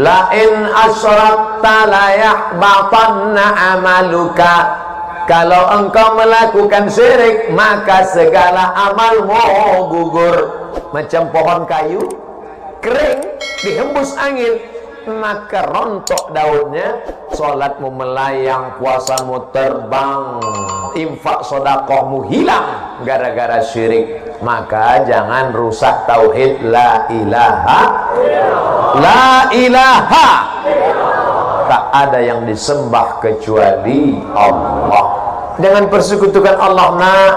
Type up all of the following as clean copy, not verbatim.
La in asyrakta la yahbatanna amaluka. Kalau engkau melakukan syirik, maka segala amalmu gugur. Macam pohon kayu kering, dihembus angin, maka rontok daunnya. Salatmu melayang, puasamu terbang, infak sedekahmu hilang gara-gara syirik. Maka jangan rusak tauhid la ilaha la ilaha. Tak ada yang disembah kecuali Allah. Jangan persekutukan Allah, nak.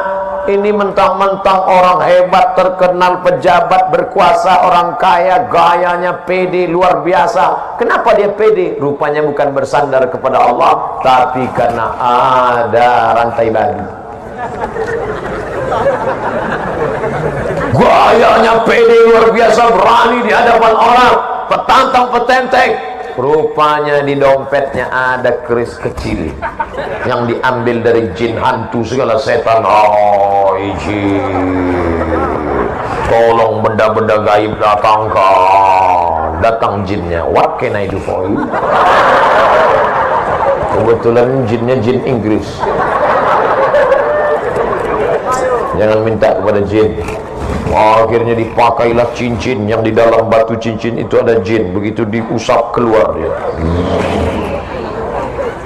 Ini mentang-mentang orang hebat, terkenal, pejabat, berkuasa, orang kaya, gayanya pede luar biasa. Kenapa dia pede? Rupanya bukan bersandar kepada Allah, tapi karena ada rantai bagi. Gayanya pede luar biasa, berani di hadapan orang, petantang petenteng. Rupanya di dompetnya ada keris kecil yang diambil dari jin, hantu, segala setan. Oh, jin, tolong benda-benda gaib datangkan. Datang jinnya. What can I do for you? Kebetulan jinnya jin Inggris. Jangan minta kepada jin. Akhirnya dipakailah cincin, yang di dalam batu cincin itu ada jin. Begitu diusap keluar dia.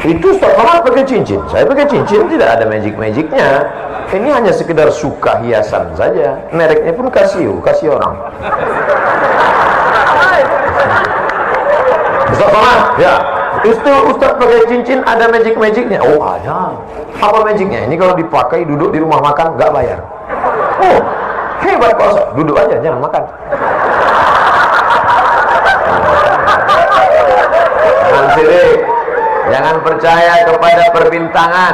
Itu Ustaz Somad pakai cincin, saya pakai cincin, tidak ada magic-magicnya. Ini hanya sekedar suka hiasan saja. Mereknya pun Casio, kasih orang. Ustaz Somad, ya, itu Ustaz pakai cincin ada magic-magicnya. Oh ada. Apa magicnya? Ini kalau dipakai duduk di rumah makan nggak bayar. Oh, hebat Pak Ustaz. Duduk aja, jangan makan. Jangan percaya kepada perbintangan.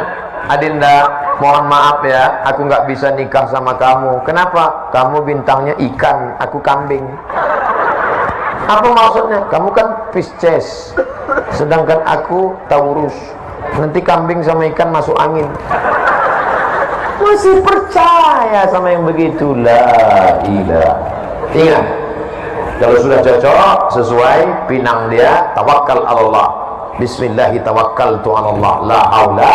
Adinda, mohon maaf ya, aku nggak bisa nikah sama kamu. Kenapa? Kamu bintangnya ikan, aku kambing. Apa maksudnya? Kamu kan Pisces, sedangkan aku Taurus. Nanti kambing sama ikan masuk angin. Masih percaya sama yang begitulah? Ilah. Ingat, kalau sudah cocok, sesuai pinang dia, tawakal Allah. Bismillahi tawakkaltu 'ala Allah, la haula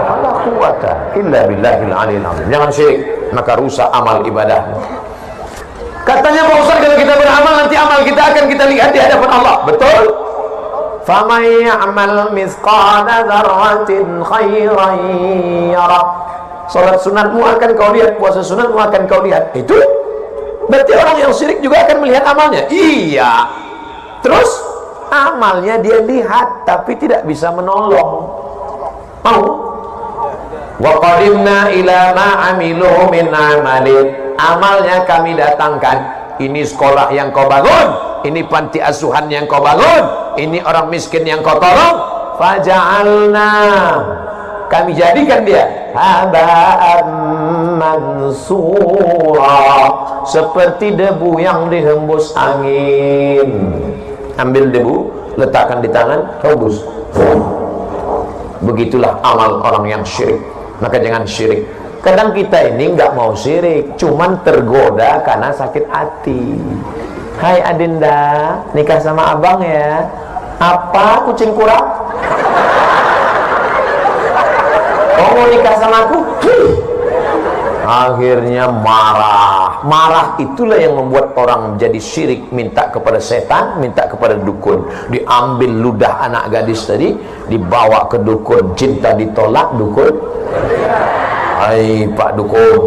wala quwata illa billahil aliyil azim. Jangan syirik, maka rusak amal ibadah. Katanya Pak Ustaz, kalau kita beramal nanti amal kita akan kita lihat di hadapan Allah. Betul? Faman ya'mal mithqala dzarratin khairan yarah. Salat sunatmu akan kau lihat, puasa sunatmu akan kau lihat. Itu berarti orang yang syirik juga akan melihat amalnya. Iya. Terus amalnya dia lihat tapi tidak bisa menolong. Mau? Wa qadimna ila ma amilu min amalin. Amalnya kami datangkan. Ini sekolah yang kau bangun, ini panti asuhan yang kau bangun, ini orang miskin yang kau tolong. Faja'alna, kami jadikan dia haba'an mansura, seperti debu yang dihembus angin. Ambil debu, letakkan di tangan, hembus. Begitulah amal orang yang syirik. Maka jangan syirik. Kadang kita ini nggak mau syirik, cuman tergoda karena sakit hati. Hai Adinda, nikah sama abang ya. Apa, kucing kurap? Kau mau nikah sama aku? Akhirnya marah. Marah itulah yang membuat orang menjadi syirik. Minta kepada setan, minta kepada dukun. Diambil ludah anak gadis tadi, dibawa ke dukun. Cinta ditolak, dukun. Hai Pak Dukun.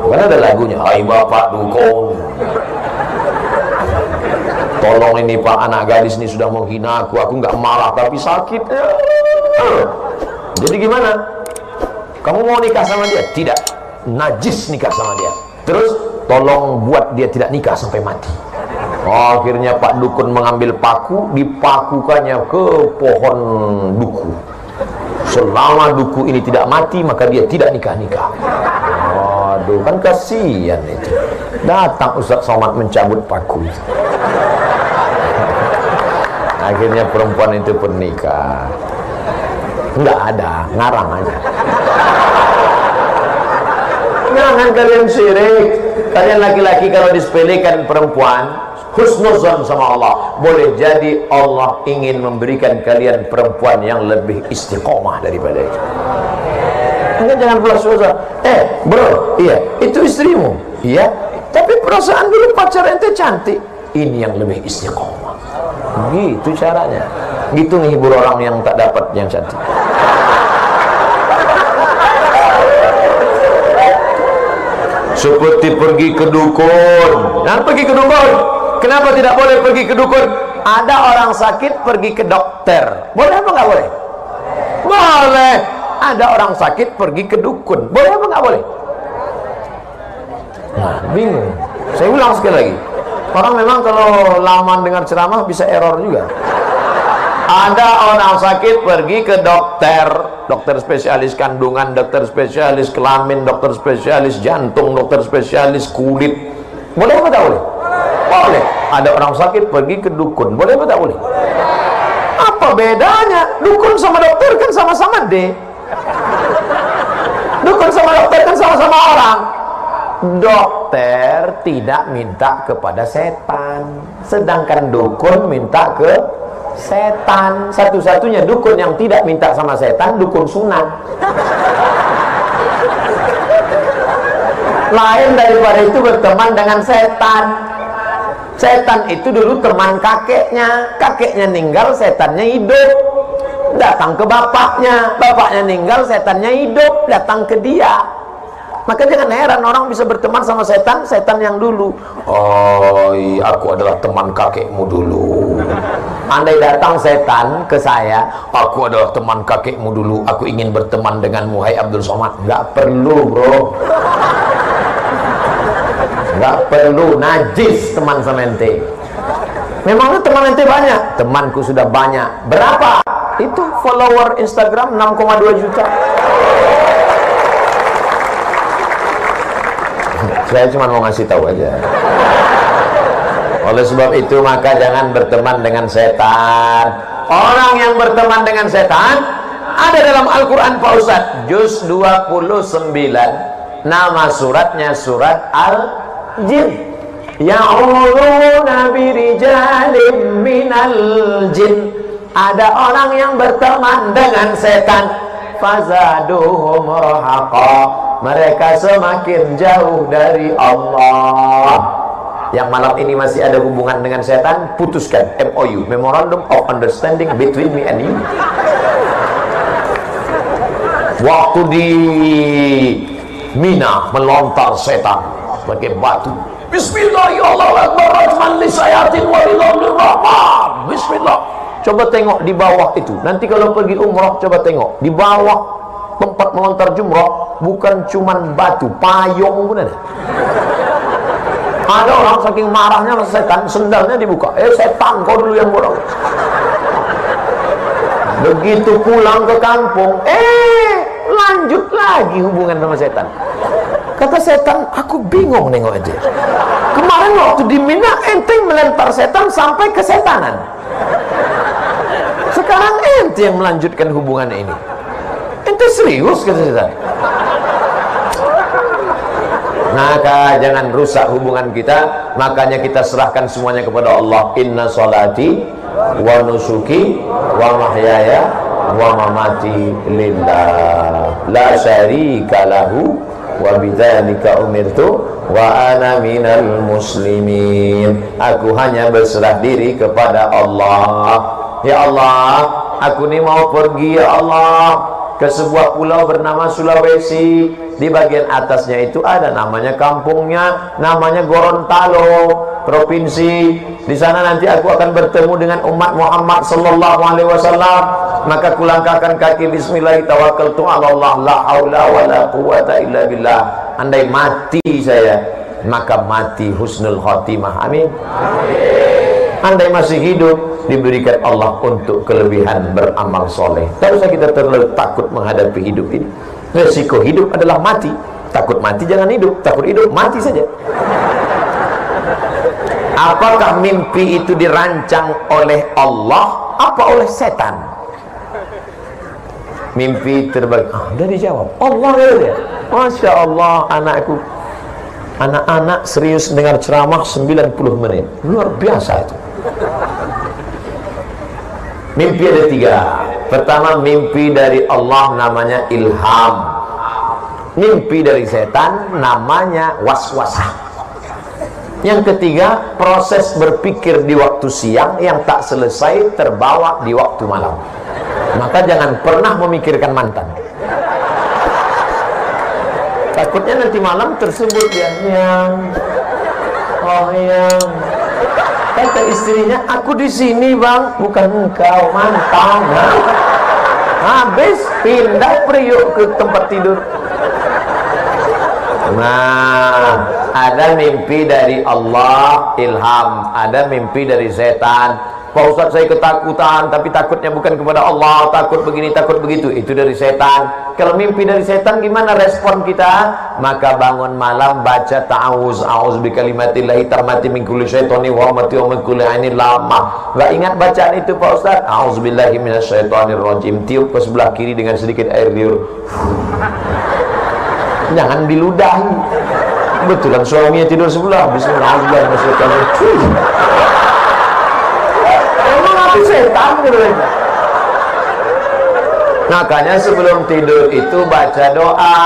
Kan ada lagunya, hai Bapak Dukun, tolong ini Pak, anak gadis ini sudah menghina aku nggak marah tapi sakit. Jadi gimana? Kamu mau nikah sama dia? Tidak. Najis nikah sama dia. Terus tolong buat dia tidak nikah sampai mati. Akhirnya Pak Dukun mengambil paku, dipakukannya ke pohon duku. Selama duku ini tidak mati, maka dia tidak nikah-nikah. Aduh, kan kasihan itu. Datang Ustaz Somad mencabut paku. Akhirnya perempuan itu pun nikah. Enggak ada, ngarang aja. Jangan kalian syirik. Kalian laki-laki kalau disepelekan perempuan, husnuzon sama Allah. Boleh jadi Allah ingin memberikan kalian perempuan yang lebih istiqomah daripada itu. Enggak, jangan pula suara. Bro, iya, itu istrimu. Iya, tapi perasaan dulu pacar ente cantik. Ini yang lebih istiqomah. Gitu caranya. Gitu menghibur orang yang tak dapat yang cantik. Seperti pergi ke dukun. Jangan pergi ke dukun. Kenapa tidak boleh pergi ke dukun? Ada orang sakit pergi ke dokter. Boleh apa nggak boleh? Boleh. Ada orang sakit pergi ke dukun. Boleh apa nggak boleh? Nah, bingung. Saya ulang sekali lagi. Orang memang kalau lama dengar ceramah bisa error juga. Ada orang sakit pergi ke dokter. Dokter spesialis kandungan, dokter spesialis kelamin, dokter spesialis jantung, dokter spesialis kulit. Boleh apa tak boleh? Boleh. Ada orang sakit pergi ke dukun. Boleh apa tak boleh? Apa bedanya? Dukun sama dokter kan sama-sama D. Dukun sama dokter kan sama-sama orang. Dokter tidak minta kepada setan, sedangkan dukun minta ke setan. Satu-satunya dukun yang tidak minta sama setan, dukun sunat. Lain daripada itu berteman dengan setan. Setan itu dulu teman kakeknya. Kakeknya meninggal, setannya hidup. Datang ke bapaknya. Bapaknya meninggal, setannya hidup. Datang ke dia. Maka jangan heran orang bisa berteman sama setan, setan yang dulu. Oh, aku adalah teman kakekmu dulu. Andai datang setan ke saya, aku adalah teman kakekmu dulu, aku ingin berteman denganmu, hai Abdul Somad. Nggak perlu, bro. Nggak perlu, najis teman sama ente. Memangnya teman ente banyak? Temanku sudah banyak. Berapa? Itu follower Instagram 6,2 juta. Saya cuma mau ngasih tahu aja. Oleh sebab itu maka jangan berteman dengan setan. Orang yang berteman dengan setan ada dalam Al-Quran Pak Ustadz, juz 29. Nama suratnya surat Al-Jin. Ya'uluna birijalim minal jin. Ada orang yang berteman dengan setan. Fazaduhum rahaqa. Mereka semakin jauh dari Allah. Yang malam ini masih ada hubungan dengan setan, putuskan. MOU, Memorandum of Understanding between me and you. Waktu di Mina melontar setan sebagai batu. Bismillahirrahmanirrahim. Bismillah. Coba tengok di bawah itu. Nanti kalau pergi umrah coba tengok di bawah tempat melontar jumrah, bukan cuman batu, payung pun ada. Ada orang saking marahnya sama setan, sendalnya dibuka. Setan, kau dulu yang bodoh. Begitu pulang ke kampung, lanjut lagi hubungan sama setan. Kata setan, aku bingung nengok aja. Kemarin waktu di Mina, ente melempar setan sampai ke setanan. Sekarang ente yang melanjutkan hubungan ini. Ente serius, kata setan. Maka jangan rusak hubungan kita. Makanya kita serahkan semuanya kepada Allah. Inna sholati wa nusuki wa mahyaya wa mamati lillah la syarika lahu wa bidzalika umirtu wa ana minal muslimin. Aku hanya berserah diri kepada Allah. Ya Allah, aku ini mau pergi ya Allah ke sebuah pulau bernama Sulawesi. Di bagian atasnya itu ada namanya kampungnya, namanya Gorontalo, provinsi. Di sana nanti aku akan bertemu dengan umat Muhammad sallallahu alaihi wasallam. Maka kulangkahkan kaki bismillah, tawakkaltu 'ala Allah, la haula wala quwata illa billah. Andai mati saya, maka mati husnul khotimah. Amin. Andai masih hidup, diberikan Allah untuk kelebihan beramal soleh. Tak usah kita terlalu takut menghadapi hidup ini. Resiko hidup adalah mati. Takut mati jangan hidup, takut hidup mati saja. Apakah mimpi itu dirancang oleh Allah apa oleh setan? Mimpi terbagi. Udah dijawab. Allah ya. Masya Allah, anakku. Anak-anak serius dengar ceramah 90 menit. Luar biasa itu. Mimpi ada 3. Pertama, mimpi dari Allah namanya ilham. Mimpi dari setan namanya waswasah. Yang ketiga, proses berpikir di waktu siang yang tak selesai terbawa di waktu malam. Maka jangan pernah memikirkan mantan. Takutnya nanti malam tersebut dia yang, oh yang, kata istrinya, aku di sini bang, bukan engkau mantan. Nah, habis pindah priuk ke tempat tidur. Nah, ada mimpi dari Allah, ilham. Ada mimpi dari setan. Pak Ustaz, saya ketakutan, tapi takutnya bukan kepada Allah, takut begini, takut begitu. Itu dari setan. Kalau mimpi dari setan, gimana respon kita? Maka bangun malam baca ta'awuz, a'uz bi kalimatillahi tammati min kulli syaitani wa hamati wa min kulli ainin lamah. Enggak ingat bacaan itu Pak Ustaz? A'udzubillahi minasyaitonir rajim. Tiup ke sebelah kiri dengan sedikit air liur. Jangan diludahi. Betulan suaminya tidur sebelah. Bismillahirrahmanirrahim. Emang apa setan gitu. Makanya sebelum tidur itu baca doa.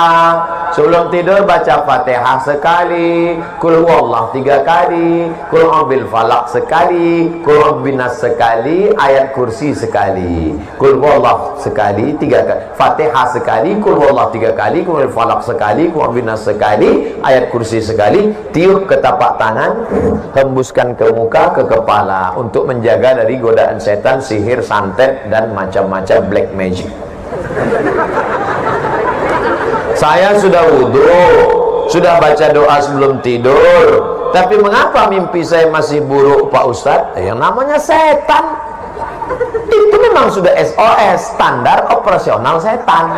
Sebelum tidur baca Fatihah sekali, Qul huwallah 3 kali, Qul a'udzu falaq sekali, Qul a'udzu binnas sekali, ayat kursi sekali. Qul huwallah sekali 3 kali, Fatihah sekali, Qul huwallah 3 kali, Qul falaq sekali, Qul a'udzu binnas sekali, ayat kursi sekali. Tiup ke tapak tangan, hembuskan ke muka, ke kepala untuk menjaga dari godaan setan, sihir, santet dan macam-macam black magic. Saya sudah wudhu, sudah baca doa sebelum tidur, tapi mengapa mimpi saya masih buruk Pak Ustadz? Yang namanya setan. Itu memang sudah SOS, standar operasional setan.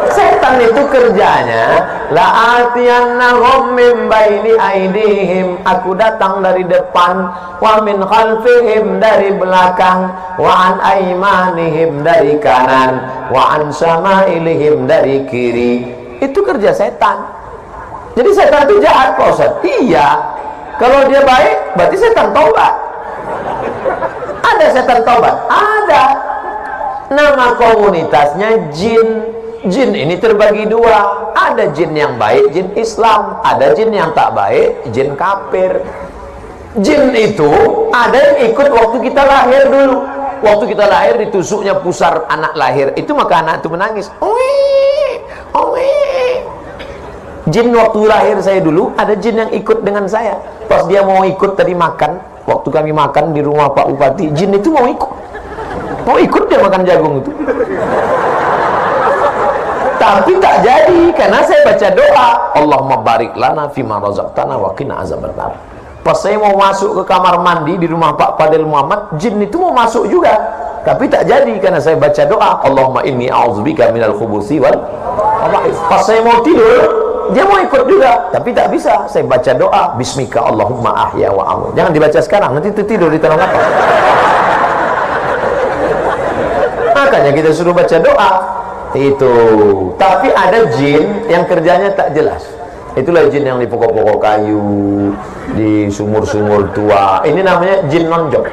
Setan itu kerjanya la'atiyannahum min baini aidihim, aku datang dari depan, wa min khalfihim, dari belakang, wa an aimanihim, dari kanan, wa an samailihim, dari kiri. Itu kerja setan. Jadi setan itu jahat Pak Ustaz? Iya. Kalau dia baik berarti setan tobat. Ada setan tobat? Ada. Nama komunitasnya jin. Jin ini terbagi 2. Ada jin yang baik, jin Islam. Ada jin yang tak baik, jin kafir. Jin itu ada yang ikut waktu kita lahir dulu. Waktu kita lahir ditusuknya pusar anak lahir, itu maka anak itu menangis. Oi, oi. Jin waktu lahir saya dulu, ada jin yang ikut dengan saya. Pas dia mau ikut tadi makan, waktu kami makan di rumah Pak Bupati, jin itu mau ikut. Mau ikut dia makan jagung itu. Tapi tak jadi, karena saya baca doa, Allahumma barik lana fima razaqtana wa qina azabannar. Pas saya mau masuk ke kamar mandi di rumah Pak Fadil Muhammad, jin itu mau masuk juga, tapi tak jadi karena saya baca doa, Allahumma inni a'udzubika minal khubuthi wal khaba'ith. Pas saya mau tidur, dia mau ikut juga, tapi tak bisa. Saya baca doa, bismika Allahumma ahya wa amut. Jangan dibaca sekarang, nanti tidur di tanah lapang. Makanya kita suruh baca doa. Itu. Tapi ada jin yang kerjanya tak jelas. Itulah jin yang di pokok-pokok kayu, di sumur-sumur tua. Ini namanya jin nonjok.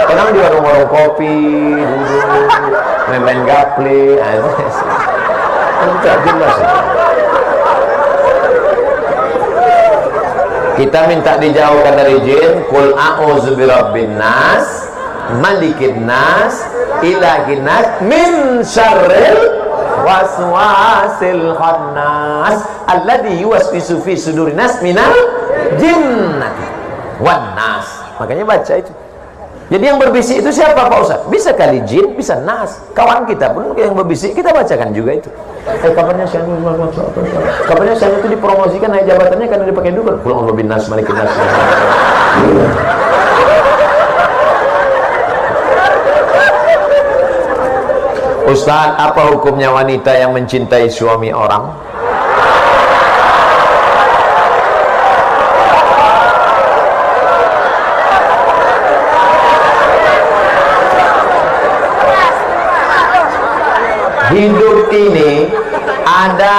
Kadang di warung-warung kopi, duduk, main gaple, tak jelas. Kita minta dijauhkan dari jin. Qul a'udzu birabbin nas, malikin nas, ilahin nas, min syarril waswasil khannas alladzi yuwaswisu fi sudurin nas minal jinnati wan nas. Makanya baca itu. Jadi yang berbisik itu siapa Pak Ustaz? Bisa kali jin, bisa nas. Kawan kita pun yang berbisik kita bacakan juga itu. Kabarnya saya itu dipromosikan naik jabatannya karena dipakai dukun. Qul a'udzu bin nas, malikin nas. Ustaz, apa hukumnya wanita yang mencintai suami orang? ini ada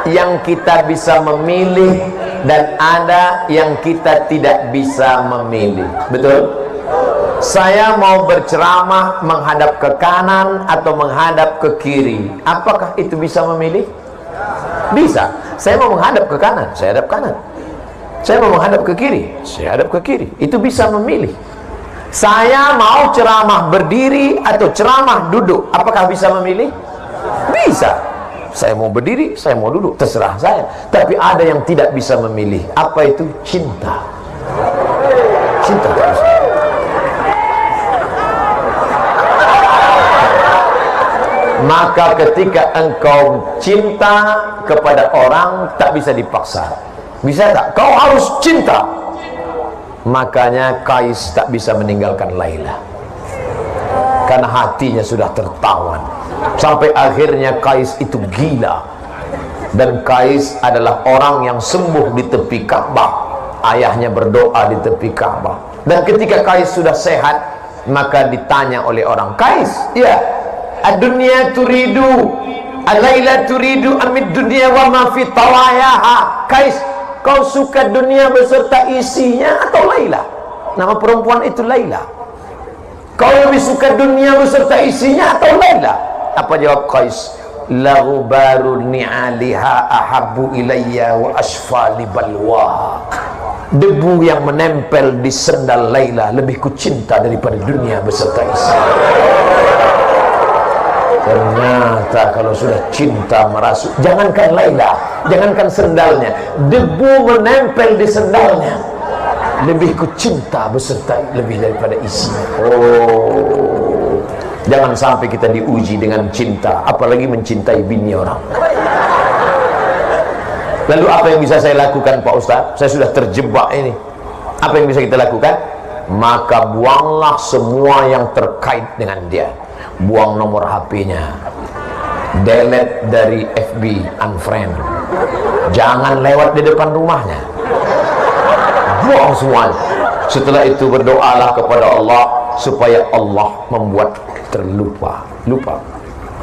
yang kita bisa memilih dan ada yang kita tidak bisa memilih. Betul? Saya mau berceramah menghadap ke kanan atau menghadap ke kiri. Apakah itu bisa memilih? Bisa. Saya mau menghadap ke kanan, saya hadap kanan. Saya mau menghadap ke kiri, saya hadap ke kiri. Itu bisa memilih. Saya mau ceramah berdiri atau ceramah duduk. Apakah bisa memilih? Bisa. Saya mau berdiri, saya mau duduk, terserah saya. Tapi ada yang tidak bisa memilih. Apa itu? Cinta. Cinta terus. Maka ketika engkau cinta kepada orang, tak bisa dipaksa. Bisa tak? Kau harus cinta. Makanya Kais tak bisa meninggalkan Laila, karena hatinya sudah tertawan. Sampai akhirnya Kais itu gila. Dan Kais adalah orang yang sembuh di tepi Ka'bah. Ayahnya berdoa di tepi Ka'bah. Dan ketika Kais sudah sehat, maka ditanya oleh orang, Kais, ya, ad-dunya turidu, al-laila turidu amid dunya wa ma fi tawayaha. Kais, kau suka dunia beserta isinya atau Laila? Nama perempuan itu Laila. Kau lebih suka dunia beserta isinya atau Laila? Apa jawab Kais? Laghbaru ni'aliha ahabbu ilayya wa asfali balwa. Debu yang menempel di sendal Laila lebih kucinta daripada dunia beserta isinya. Ternyata kalau sudah cinta merasuk, jangankan Laila, jangankan sendalnya, debu menempel di sendalnya lebih ku cinta beserta lebih daripada isinya. Oh, jangan sampai kita diuji dengan cinta, apalagi mencintai bini orang. Lalu apa yang bisa saya lakukan, Pak Ustaz? Saya sudah terjebak ini. Apa yang bisa kita lakukan? Maka buanglah semua yang terkait dengan dia. Buang nomor HP-nya, delete dari FB, unfriend. Jangan lewat di depan rumahnya. Buang semuanya. Setelah itu berdoalah kepada Allah supaya Allah membuat terlupa. Lupa.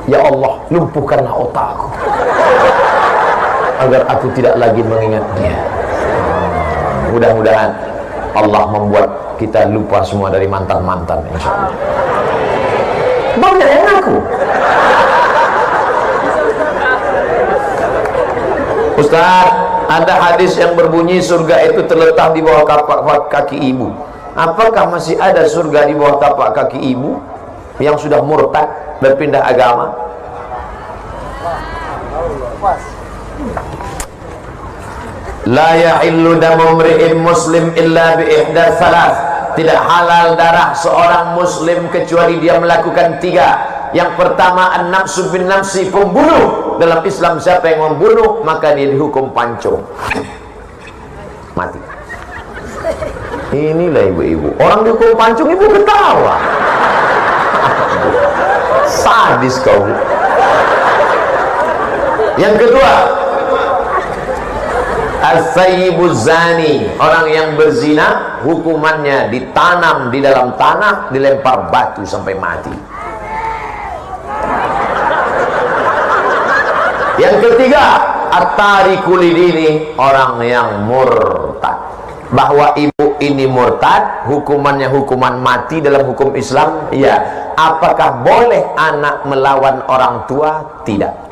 Ya Allah, lumpuhkanlah otakku agar aku tidak lagi mengingat dia. Mudah-mudahan Allah membuat kita lupa semua dari mantan-mantan, insyaallah. Banyak yang ngaku. Ustaz, ada hadis yang berbunyi surga itu terletak di bawah tapak kaki ibu. Apakah masih ada surga di bawah tapak kaki ibu yang sudah murtad, berpindah agama? La yahillu damu mri'in muslim illa bi ihda thalath. Tidak halal darah seorang muslim kecuali dia melakukan 3. Yang pertama, an-nafsu bin nafsi, pembunuh. Dalam Islam siapa yang membunuh, maka dia dihukum pancung, mati. Inilah ibu-ibu, orang dihukum pancung, ibu ketawa. Sadis kau. Yang kedua, as-sayyibuz zani, orang yang berzina, hukumannya ditanam di dalam tanah, dilempar batu sampai mati. Yang ketiga, at-tariku lidini, orang yang murtad. Bahwa ibu ini murtad, hukumannya hukuman mati dalam hukum Islam. Ya. Apakah boleh anak melawan orang tua? Tidak.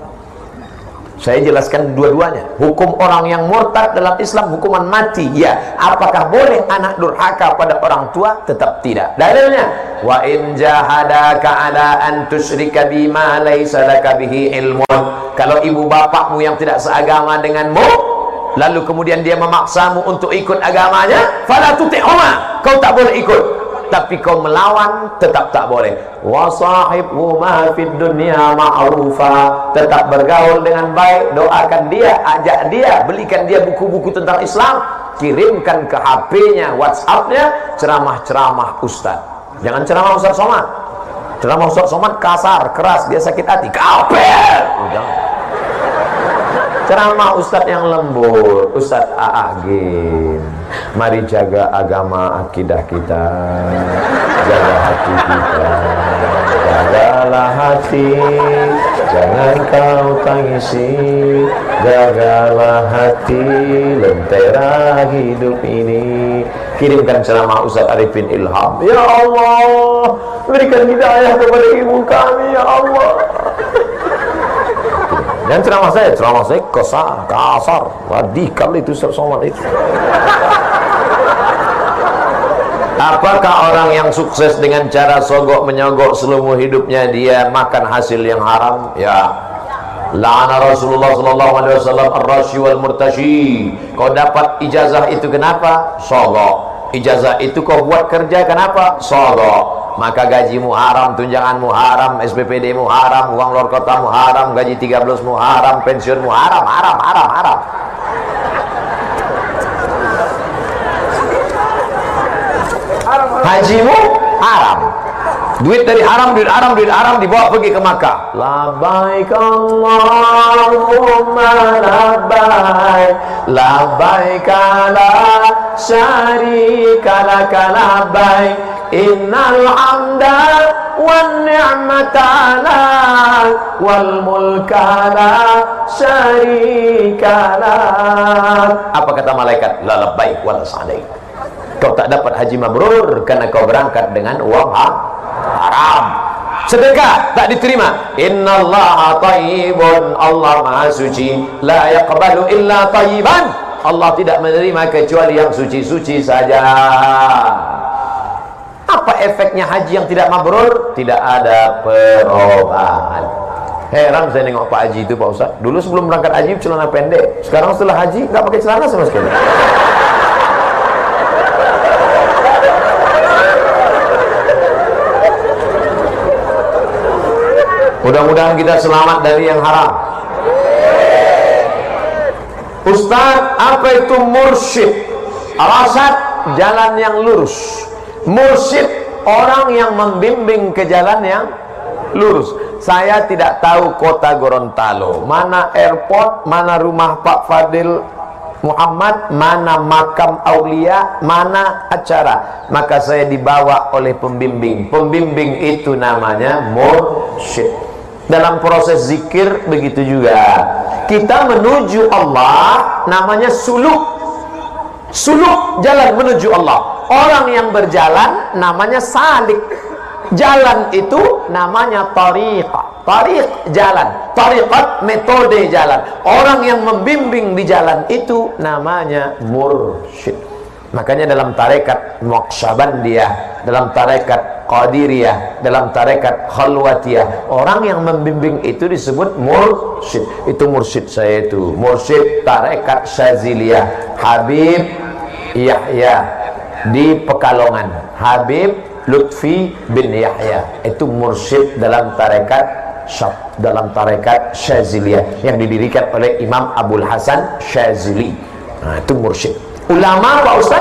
Saya jelaskan dua-duanya. Hukum orang yang murtad dalam Islam hukuman mati, ya. Apakah boleh anak durhaka pada orang tua? Tetap tidak. Dalilnya, wa in jahadaka ala an tusyrika bima laisa laka bihi ilmun. Kalau ibu bapakmu yang tidak seagama denganmu, lalu kemudian dia memaksamu untuk ikut agamanya, fala tuti'huma, kau tak boleh ikut. Tapi kau melawan, tetap tak boleh. Wa sahibhuma fid dunya ma'rufa, tetap bergaul dengan baik, doakan dia, ajak dia, belikan dia buku-buku tentang Islam, kirimkan ke HP-nya, WhatsApp-nya, ceramah-ceramah Ustaz. Jangan ceramah Ustaz Somad. Ceramah Ustaz Somad kasar, keras, dia sakit hati, kafir. Jangan. Ceramah Ustaz yang lembut, Ustaz Aagin. Mari jaga agama akidah kita, jaga hati kita, jagalah hati, jangan kau tangisi, jagalah hati, lentera hidup ini. Kirimkan ceramah Ustaz Arifin Ilham. Ya Allah, berikan hidayah kepada ibu kami, ya Allah. Dan ceramah saya kasar, radikal itu Somad itu. Apakah orang yang sukses dengan cara sogok menyogok seluruh hidupnya dia makan hasil yang haram? Ya. La'ana Rasulullah sallallahu alaihi wasallam ar-rashi wal murtashi. Kau dapat ijazah itu kenapa? Sogok. Ijazah itu kau buat kerja kenapa? Sogok. Maka gajimu haram, tunjanganmu haram, SPPD-mu haram, uang luar kotamu haram, gaji 13-mu haram, pensiunmu haram. Hajimu haram. Duit dari haram dibawa pergi ke Makkah. Labbaik Allahumma labbaik, labbaik la syarika lak labbaik, innal hamda wan ni'mata lak wal mulka la syarika lak. Apa kata malaikat? La labbaik wa la sa'daik. Kau tak dapat haji mabrur karena kau berangkat dengan uang haram. Sedekah tak diterima. Innallaha thayyibun, Allah Maha suci. La yaqbalu illa thayyiban, Allah tidak menerima kecuali yang suci-suci saja. Apa efeknya haji yang tidak mabrur? Tidak ada perubahan. Heran saya nengok Pak Haji itu, Pak Ustaz. Dulu sebelum berangkat haji celana pendek, sekarang setelah haji nggak pakai celana sama sekali. Mudah-mudahan kita selamat dari yang haram. Ustaz, apa itu mursyid? Rasad, jalan yang lurus. Mursyid, orang yang membimbing ke jalan yang lurus. Saya tidak tahu kota Gorontalo, mana airport, mana rumah Pak Fadil Muhammad, mana makam aulia, mana acara. Maka saya dibawa oleh pembimbing. Pembimbing itu namanya mursyid. Dalam proses zikir begitu juga. Kita menuju Allah namanya suluk. Suluk, jalan menuju Allah. Orang yang berjalan namanya salik. Jalan itu namanya tariqah. Tariq, jalan. Tariqat, metode jalan. Orang yang membimbing di jalan itu namanya mursyid. Makanya dalam tarekat Naqsyabandiyah, dalam tarekat Qadiriyah, dalam tarekat Khalwatiyah, orang yang membimbing itu disebut mursyid. Itu mursyid saya itu. Mursyid tarekat Syaziliyah, Habib Yahya di Pekalongan. Habib Lutfi bin Yahya. Itu mursyid dalam tarekat Syaziliyah yang didirikan oleh Imam Abul Hasan Syazili. Nah, itu mursyid. Ulama Pak Ustaz,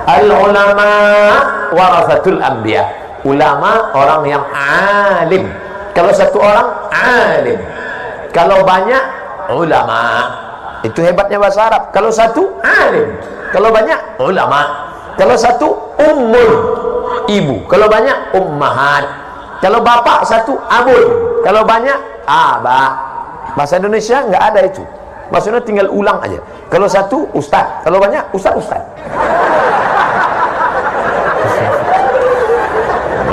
al-ulama warasatul anbiya. Ulama orang yang alim. Kalau satu orang alim, kalau banyak ulama. Itu hebatnya bahasa Arab. Kalau satu alim, kalau banyak ulama. Kalau satu ummul, ibu. Kalau banyak ummahat. Kalau bapak satu abun, kalau banyak abah. Bahasa Indonesia nggak ada itu. Maksudnya tinggal ulang aja. Kalau satu ustaz, kalau banyak ustaz.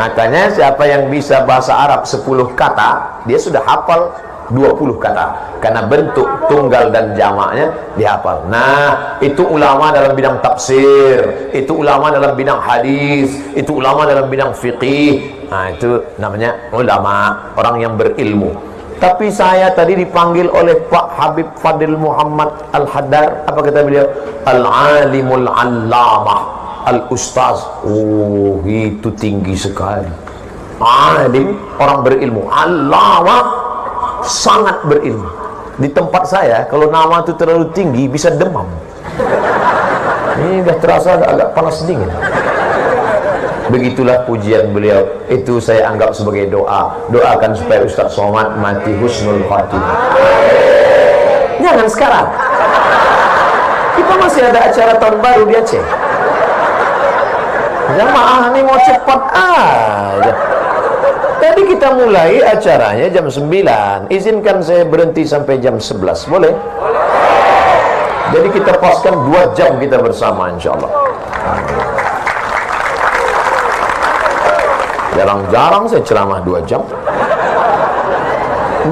Makanya siapa yang bisa bahasa Arab 10 kata, dia sudah hafal 20 kata. Karena bentuk tunggal dan jamaknya dihafal. Nah, itu ulama dalam bidang tafsir, itu ulama dalam bidang hadis, itu ulama dalam bidang fiqih. Nah, itu namanya ulama, orang yang berilmu. Tapi saya tadi dipanggil oleh Pak Habib Fadil Muhammad Al-Haddar. Apa kata beliau? Al-alimul allamah, al-ustaz. Oh, itu tinggi sekali. Alim, orang berilmu. Allamah, sangat berilmu. Di tempat saya, kalau nama itu terlalu tinggi, bisa demam. Ini udah terasa agak panas dingin. Begitulah pujian beliau. Itu saya anggap sebagai doa. Doakan supaya Ustaz Somad mati husnul khatimah. Jangan sekarang. Kita masih ada acara tahun baru di Aceh. Jamaah ini mau cepat aja. Tadi kita mulai acaranya jam 9. Izinkan saya berhenti sampai jam 11. Boleh? Jadi kita paskan 2 jam kita bersama insyaallah. Jarang-jarang saya ceramah 2 jam.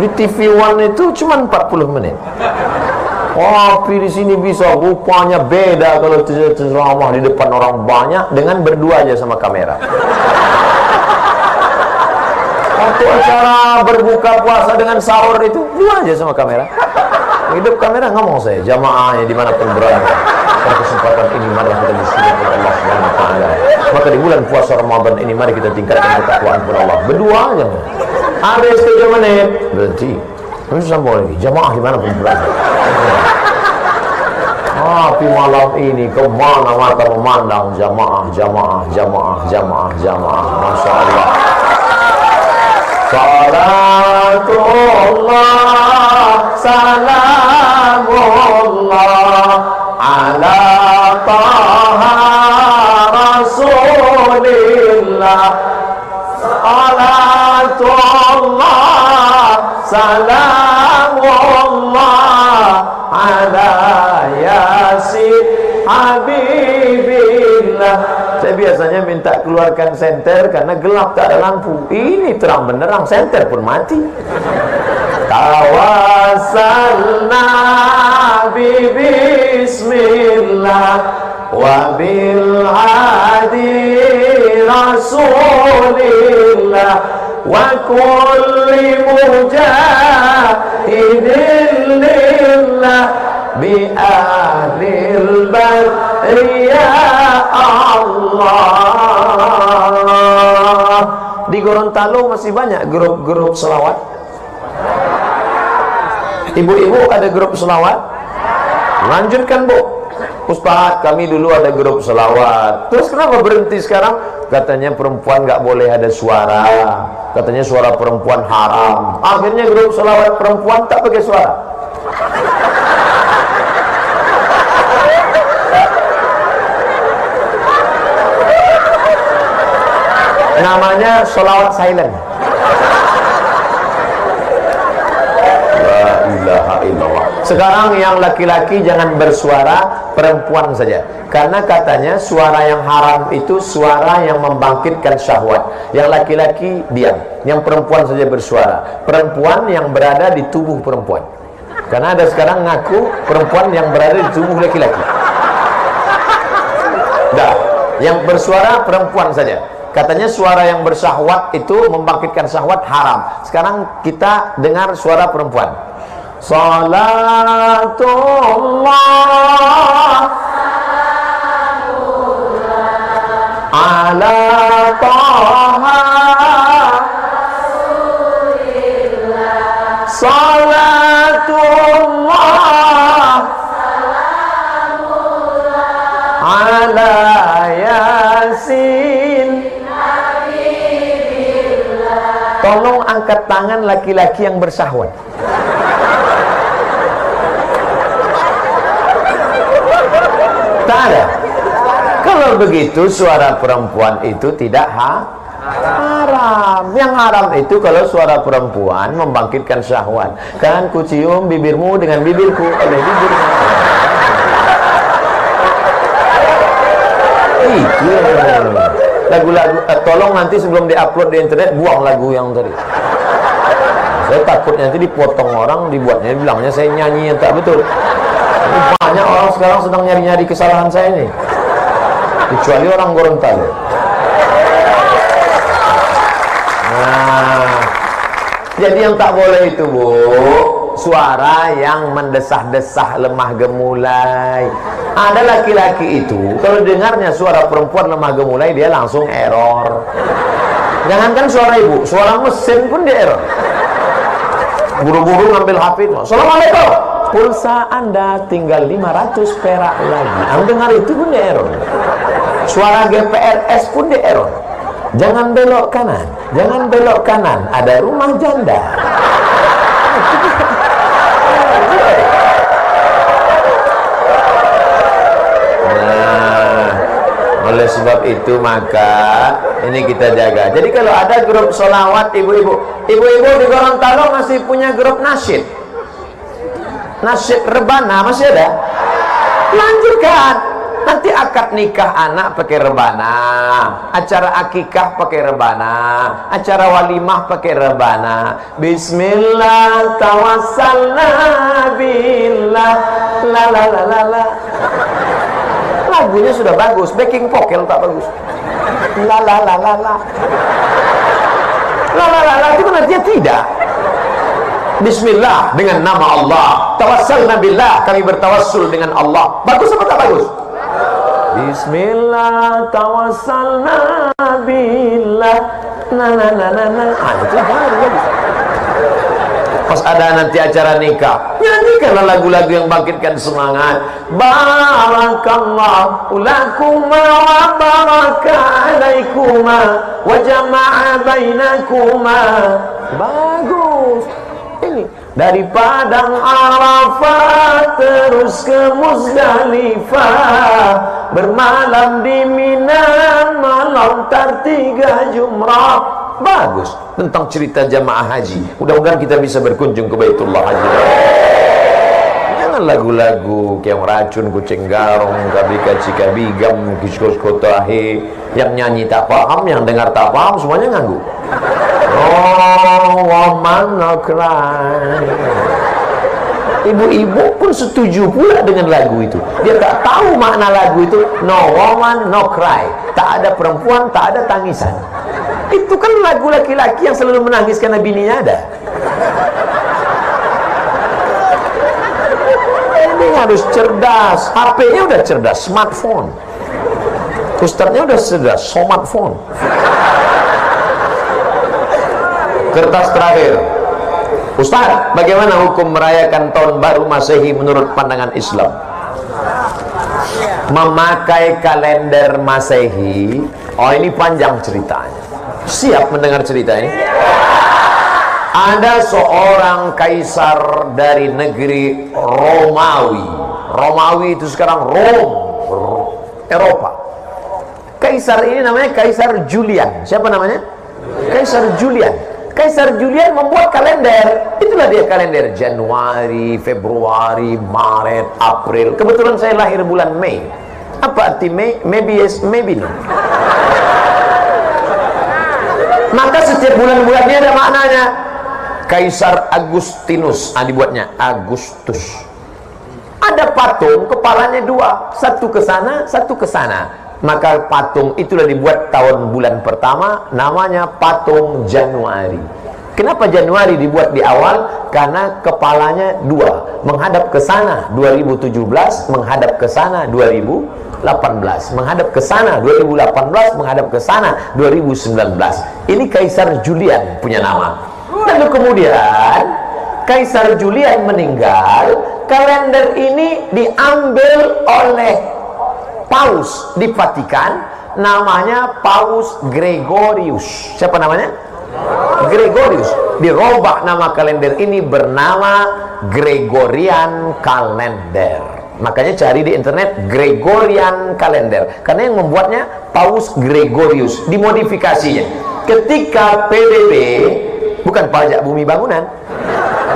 Di TV One itu cuma 40 menit. Tapi di sini bisa rupanya beda kalau ceramah di depan orang banyak dengan berdua aja sama kamera. Waktu acara berbuka puasa dengan sahur itu dua aja sama kamera. Hidup kamera ngomong saya, jamaahnya dimanapun berada. Pada kesempatan ini mari kita bersyukur kepada Allah Subhanahu wa taala. Maka di bulan puasa Ramadan ini mari kita tingkatkan ketakwaan kepada Allah. Berdua aja. Habis 7 menit berhenti. Terus sambung lagi, jamaah dimanapun berada. Tapi malam ini kemana mata memandang jamaah, jamaah, jamaah, jamaah, jamaah. Masya Allah. Salatullah, salamullah ala taha rasulillah. Salatullah, salamullah ala yasin habibillah. Saya biasanya minta keluarkan senter karena gelap tak ada lampu. Ini terang benderang, senter pun mati. Tawassalna bismillah wa bil hadi rasulillah wa kulli mujahidin lillah bi ahlil bariyah Allah. Di Gorontalo masih banyak grup-grup selawat. Ibu-ibu ada grup selawat? Lanjutkan Bu. Ustaz, kami dulu ada grup selawat. Terus kenapa berhenti sekarang? Katanya perempuan nggak boleh ada suara. Katanya suara perempuan haram. Akhirnya grup selawat perempuan tak pakai suara. Namanya sholawat silent. La ilaha illallah. Sekarang yang laki-laki jangan bersuara, perempuan saja. Karena katanya suara yang haram itu suara yang membangkitkan syahwat. Yang laki-laki diam, yang perempuan saja bersuara. Perempuan yang berada di tubuh perempuan. Karena ada sekarang ngaku perempuan yang berada di tubuh laki-laki. Dah, yang bersuara perempuan saja. Katanya suara yang bersyahwat itu membangkitkan syahwat haram. Sekarang kita dengar suara perempuan. Salatullah ala taha salatullah ala yasin. Tolong angkat tangan laki-laki yang bersyahwat. Tak ada. Kalau begitu suara perempuan itu tidak haram. Yang haram itu kalau suara perempuan membangkitkan syahwat. Kan ku cium bibirmu dengan bibirku oleh bibirmu. Itu lagu-lagu, tolong nanti sebelum diupload di internet buang lagu yang tadi. Saya takut nanti dipotong orang, dibuatnya bilangnya saya nyanyi yang tak betul. Banyak orang sekarang sedang nyari-nyari kesalahan saya ini, kecuali orang Gorontalo. Nah, jadi yang tak boleh itu Bu, suara yang mendesah-desah, lemah gemulai. Ada laki-laki itu kalau dengarnya suara perempuan lemah gemulai dia langsung error. Jangankan suara ibu, suara mesin pun dia error. Buru-buru ngambil HP, Assalamualaikum, pulsa Anda tinggal 500 perak lagi. Anda dengar itu pun dia error. Suara GPRS pun dia error. Jangan belok kanan, jangan belok kanan, ada rumah janda. Oleh sebab itu maka ini kita jaga. Jadi kalau ada grup solawat ibu-ibu di Gorontalo masih punya grup nasyid rebana, masih ada? Lanjutkan. Nanti akad nikah anak pakai rebana, acara akikah pakai rebana, acara walimah pakai rebana. Bismillah tawassalna billah la la la la la. Lagunya sudah bagus, backing vocal tak bagus. La la la la la. La la la la itu kan artinya tidak. Bismillah dengan nama Allah. Tawassalna billah, kami bertawassul dengan Allah. Bagus apa tak bagus? Bismillah tawassalna billah na na na na na. Itu bagus. Pas ada nanti acara nikah, nyanyikanlah lagu-lagu yang bangkitkan semangat. Barakallahu lakuma wa baraka alaikuma wa jama'a bainakuma. Bagus. Ini dari Padang Arafah terus ke Muzdalifah, bermalam di Mina, melontar 3 jumrah. Bagus. Tentang cerita jamaah haji. Mudah-mudahan kita bisa berkunjung ke Baitullah Haji. Jangan lagu-lagu yang racun, kucing garong, kabika cikabigam, kiskos kotahe. Yang nyanyi tak paham, yang dengar tak paham, semuanya nganggu. Oh, woman no cry. Ibu-ibu pun setuju pula dengan lagu itu. Dia tak tahu makna lagu itu. No woman no cry. Tak ada perempuan, tak ada tangisan. Itu kan lagu laki-laki yang selalu menangis karena bininya ada. Ini harus cerdas. HP-nya udah cerdas, smartphone. Ustadznya udah cerdas, smartphone. Kertas terakhir. Ustaz, bagaimana hukum merayakan tahun baru Masehi menurut pandangan Islam? Memakai kalender Masehi. Oh, ini panjang ceritanya. Siap mendengar cerita ini? Ada seorang kaisar dari negeri Romawi. Romawi itu sekarang Eropa. Kaisar ini namanya Kaisar Julian. Siapa namanya? Kaisar Julian. Kaisar Julian membuat kalender. Itulah dia kalender Januari, Februari, Maret, April. Kebetulan saya lahir bulan Mei. Apa arti Mei? Maybe yes, maybe no. Maka setiap bulan-bulannya ada maknanya. Kaisar Agustinus, dibuatnya Agustus. Ada patung, kepalanya 2, satu ke sana, satu ke sana. Maka patung itulah dibuat tahun bulan pertama, namanya patung Januari. Kenapa Januari dibuat di awal? Karena kepalanya 2, menghadap ke sana 2017, menghadap ke sana 2018, menghadap ke sana 2018, menghadap ke sana 2019. Ini Kaisar Julian punya nama. Lalu kemudian Kaisar Julian meninggal, kalender ini diambil oleh Paus di Vatikan, namanya Paus Gregorius. Siapa namanya? Gregorius. Dirubah nama kalender ini bernama Gregorian Calendar. Makanya cari di internet Gregorian Calendar, karena yang membuatnya Paus Gregorius. Dimodifikasinya ketika PBB, bukan Pajak Bumi Bangunan,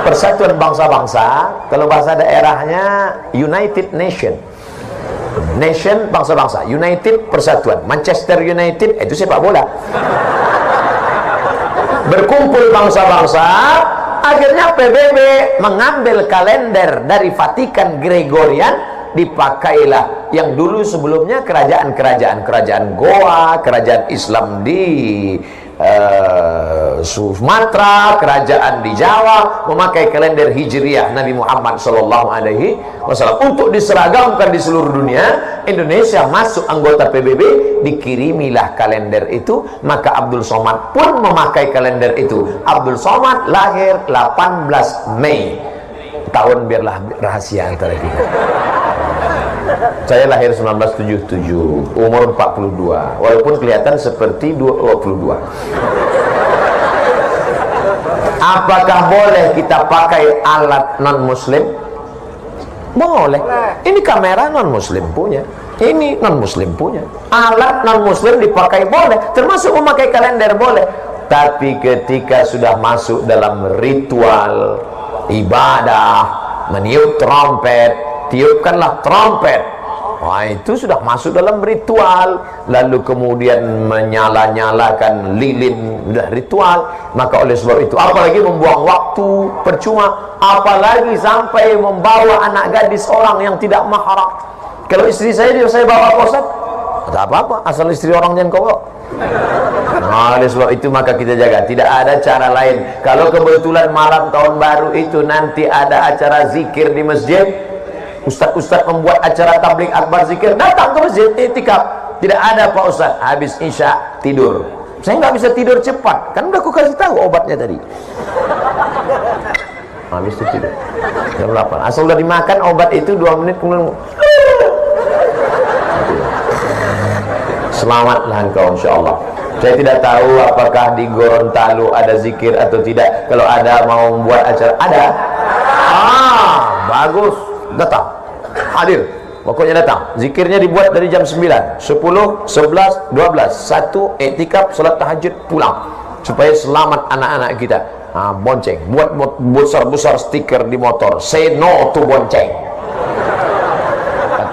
Persatuan Bangsa-Bangsa, kalau bahasa daerahnya United Nation. Nation bangsa-bangsa, United persatuan. Manchester United itu sepak bola. Berkumpul bangsa-bangsa, akhirnya PBB mengambil kalender dari Vatikan Gregorian, dipakailah yang dulu sebelumnya kerajaan Goa, kerajaan Islam di Sumatera, kerajaan di Jawa memakai kalender Hijriah Nabi Muhammad SAW untuk diseragamkan di seluruh dunia. Indonesia masuk anggota PBB, dikirimilah kalender itu. Maka Abdul Somad pun memakai kalender itu. Abdul Somad lahir 18 Mei. Tahun biarlah rahasia antara kita. Saya lahir 1977, umur 42, walaupun kelihatan seperti 22. Apakah boleh kita pakai alat non muslim? Boleh. Ini kamera non muslim punya. Ini non muslim punya. Alat non muslim dipakai boleh, termasuk memakai kalender boleh. Tapi ketika sudah masuk dalam ritual ibadah, meniup trompet, tiupkanlah trompet, wah itu sudah masuk dalam ritual. Lalu kemudian menyala-nyalakan lilin, sudah ritual. Maka oleh sebab itu, apalagi membuang waktu percuma, apalagi sampai membawa anak gadis orang yang tidak mahram. Kalau istri saya bawa Pak Ustaz, tak apa-apa, asal istri orang jangan kau bawa. Nah, oleh sebab itu maka kita jaga. Tidak ada cara lain. Kalau kebetulan malam tahun baru itu nanti ada acara zikir di masjid, ustaz-ustaz membuat acara tabligh akbar zikir, datang ke masjid iktikaf. Tidak ada Pak Ustaz, habis isya tidur. Saya nggak bisa tidur cepat, kan udah aku kasih tahu obatnya tadi. Habis itu tidur jam 8. Asal udah dimakan obat itu 2 menit kemudian selamatlah engkau insyaallah. Saya tidak tahu apakah di Gorontalo ada zikir atau tidak. Kalau ada mau membuat acara, ada. Bagus, datang, hadir, pokoknya datang. Zikirnya dibuat dari jam 9, 10, 11, 12, 1 iktikaf, salat tahajud, pulang, supaya selamat anak-anak kita. Bonceng, buat besar-besar stiker di motor, say no to bonceng.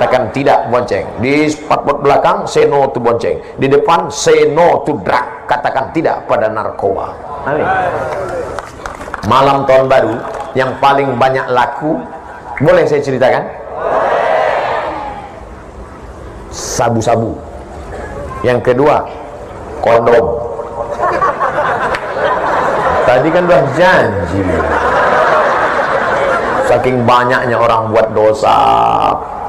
Katakan tidak bonceng. Di spotboard belakang, say no to bonceng. Di depan, say no to drug. Katakan tidak pada narkoba. Amin. Malam tahun baru yang paling banyak laku, boleh saya ceritakan? Sabu-sabu. Yang kedua, kondom. Tadi kan udah janji. Saking banyaknya orang buat dosa.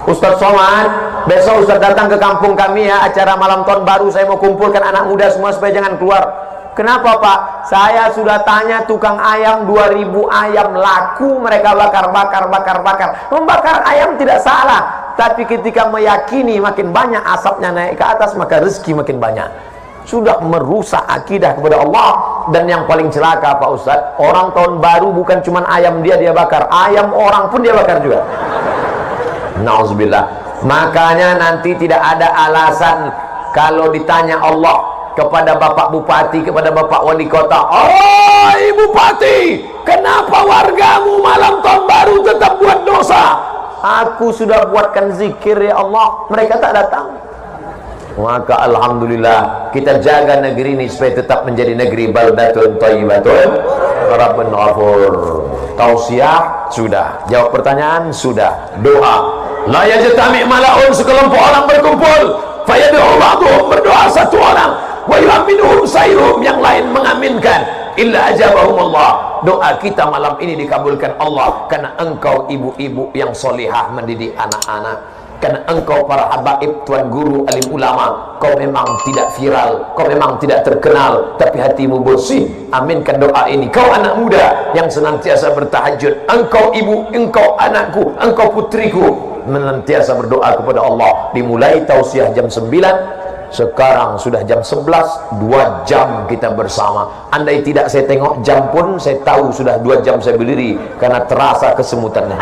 Ustaz Somad, besok Ustaz datang ke kampung kami ya, acara malam tahun baru. Saya mau kumpulkan anak muda semua supaya jangan keluar. Kenapa Pak? Saya sudah tanya tukang ayam, 2000 ayam laku, mereka bakar. Membakar ayam tidak salah, tapi ketika meyakini makin banyak asapnya naik ke atas, maka rezeki makin banyak. Sudah merusak akidah kepada Allah. Dan yang paling celaka Pak Ustaz, orang tahun baru bukan cuma ayam dia bakar, ayam orang pun dia bakar juga. Nauzubillah. Makanya nanti tidak ada alasan kalau ditanya Allah kepada Bapak Bupati, kepada Bapak Wali Kota, "Oi Bupati, kenapa wargamu malam tahun baru tetap buat dosa?" Aku sudah buatkan zikir ya Allah, mereka tak datang. Maka alhamdulillah kita jaga negeri ini supaya tetap menjadi negeri baldatun thayyibatun rabbun ghafur. Tausiah sudah, jawab pertanyaan sudah, doa. La yajtami' mala'un, sekelompok orang berkumpul, fayad'u ba'dhum, berdoa satu orang, wa yu'minuhum sayrum, yang lain mengaminkan, illa ajabahum Allah. Doa kita malam ini dikabulkan Allah karena engkau ibu-ibu yang solihah mendidik anak-anak. Karena engkau para habaib, tuan guru, alim ulama, kau memang tidak viral, kau memang tidak terkenal, tapi hatimu bersih. Aminkan doa ini. Kau anak muda yang senantiasa bertahajud, engkau ibu, engkau anakku, engkau putriku, senantiasa berdoa kepada Allah. Dimulai tausiah jam 9, sekarang sudah jam 11, 2 jam kita bersama. Andai tidak saya tengok jam pun, saya tahu sudah 2 jam saya berdiri, karena terasa kesemutannya.